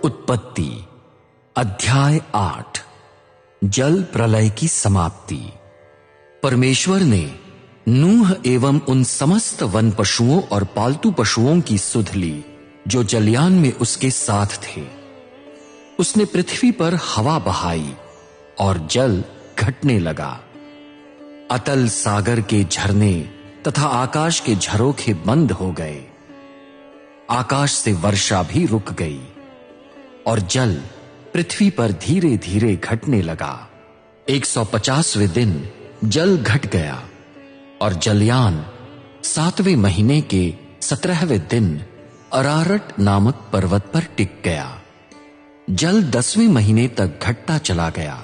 उत्पत्ति अध्याय 8 जल प्रलय की समाप्ति। परमेश्वर ने नूह एवं उन समस्त वन पशुओं और पालतू पशुओं की सुध ली जो जलयान में उसके साथ थे। उसने पृथ्वी पर हवा बहाई और जल घटने लगा। अतल सागर के झरने तथा आकाश के झरोखे बंद हो गए। आकाश से वर्षा भी रुक गई और जल पृथ्वी पर धीरे धीरे घटने लगा। 150वें दिन जल घट गया और जलयान 7वें महीने के 17वें दिन अरारट नामक पर्वत पर टिक गया। जल 10वें महीने तक घटता चला गया।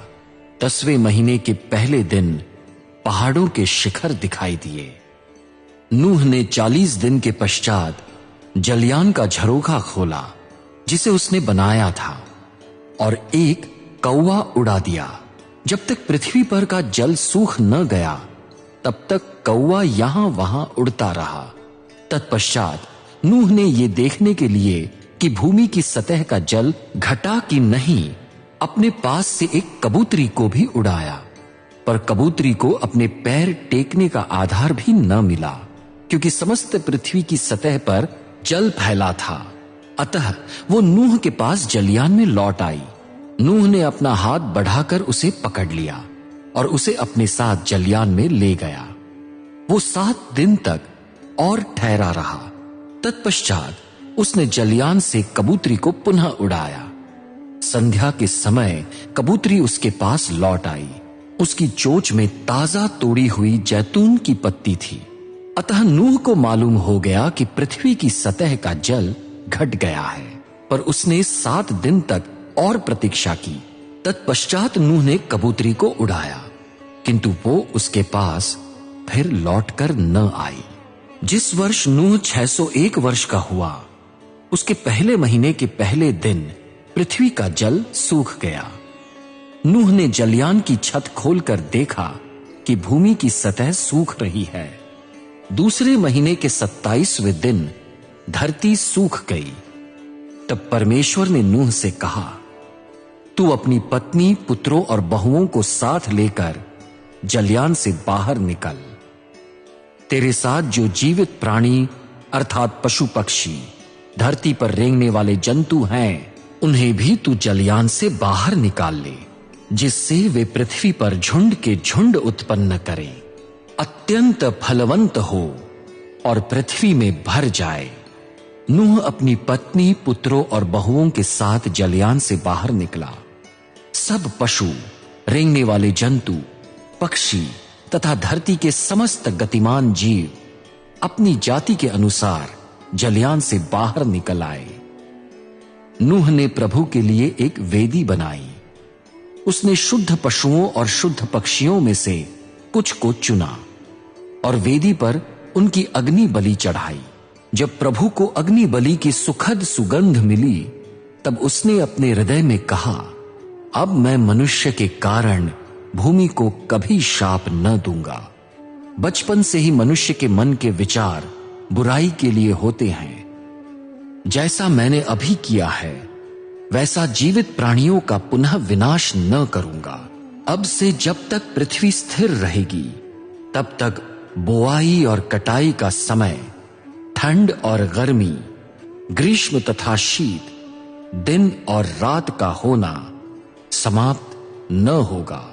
10वें महीने के पहले दिन पहाड़ों के शिखर दिखाई दिए। नूह ने 40 दिन के पश्चात जलयान का झरोखा खोला जिसे उसने बनाया था और एक कौवा उड़ा दिया। जब तक पृथ्वी पर का जल सूख न गया तब तक कौवा यहां वहां उड़ता रहा। तत्पश्चात नूह ने यह देखने के लिए कि भूमि की सतह का जल घटा कि नहीं, अपने पास से एक कबूतरी को भी उड़ाया, पर कबूतरी को अपने पैर टेकने का आधार भी न मिला, क्योंकि समस्त पृथ्वी की सतह पर जल फैला था। अतः वो नूह के पास जलयान में लौट आई। नूह ने अपना हाथ बढ़ाकर उसे पकड़ लिया और उसे अपने साथ जलयान में ले गया। वो 7 दिन तक और ठहरा रहा। तत्पश्चात उसने जलयान से कबूतरी को पुनः उड़ाया। संध्या के समय कबूतरी उसके पास लौट आई। उसकी चोंच में ताजा तोड़ी हुई जैतून की पत्ती थी। अतः नूह को मालूम हो गया कि पृथ्वी की सतह का जल घट गया है, पर उसने 7 दिन तक और प्रतीक्षा की। तत्पश्चात नूह ने कबूतरी को उड़ाया, किंतु वो उसके पास फिर लौटकर न आई। जिस वर्ष नूह 601 वर्ष का हुआ, उसके पहले महीने के पहले दिन पृथ्वी का जल सूख गया। नूह ने जलयान की छत खोलकर देखा कि भूमि की सतह सूख रही है। दूसरे महीने के 27वें दिन धरती सूख गई। तब परमेश्वर ने नूह से कहा, तू अपनी पत्नी, पुत्रों और बहुओं को साथ लेकर जलयान से बाहर निकल। तेरे साथ जो जीवित प्राणी अर्थात पशु पक्षी, धरती पर रेंगने वाले जंतु हैं, उन्हें भी तू जलयान से बाहर निकाल ले, जिससे वे पृथ्वी पर झुंड के झुंड उत्पन्न करें, अत्यंत फलवंत हो और पृथ्वी में भर जाए। नूह अपनी पत्नी, पुत्रों और बहुओं के साथ जलयान से बाहर निकला। सब पशु, रेंगने वाले जंतु, पक्षी तथा धरती के समस्त गतिमान जीव अपनी जाति के अनुसार जलयान से बाहर निकल आए। नूह ने प्रभु के लिए एक वेदी बनाई। उसने शुद्ध पशुओं और शुद्ध पक्षियों में से कुछ को चुना और वेदी पर उनकी अग्नि बलि चढ़ाई। जब प्रभु को अग्नि बलि की सुखद सुगंध मिली, तब उसने अपने हृदय में कहा, अब मैं मनुष्य के कारण भूमि को कभी शाप न दूंगा। बचपन से ही मनुष्य के मन के विचार बुराई के लिए होते हैं। जैसा मैंने अभी किया है, वैसा जीवित प्राणियों का पुनः विनाश न करूंगा। अब से जब तक पृथ्वी स्थिर रहेगी, तब तक बोआई और कटाई का समय, ठंड और गर्मी, ग्रीष्म तथा शीत, दिन और रात का होना समाप्त न होगा।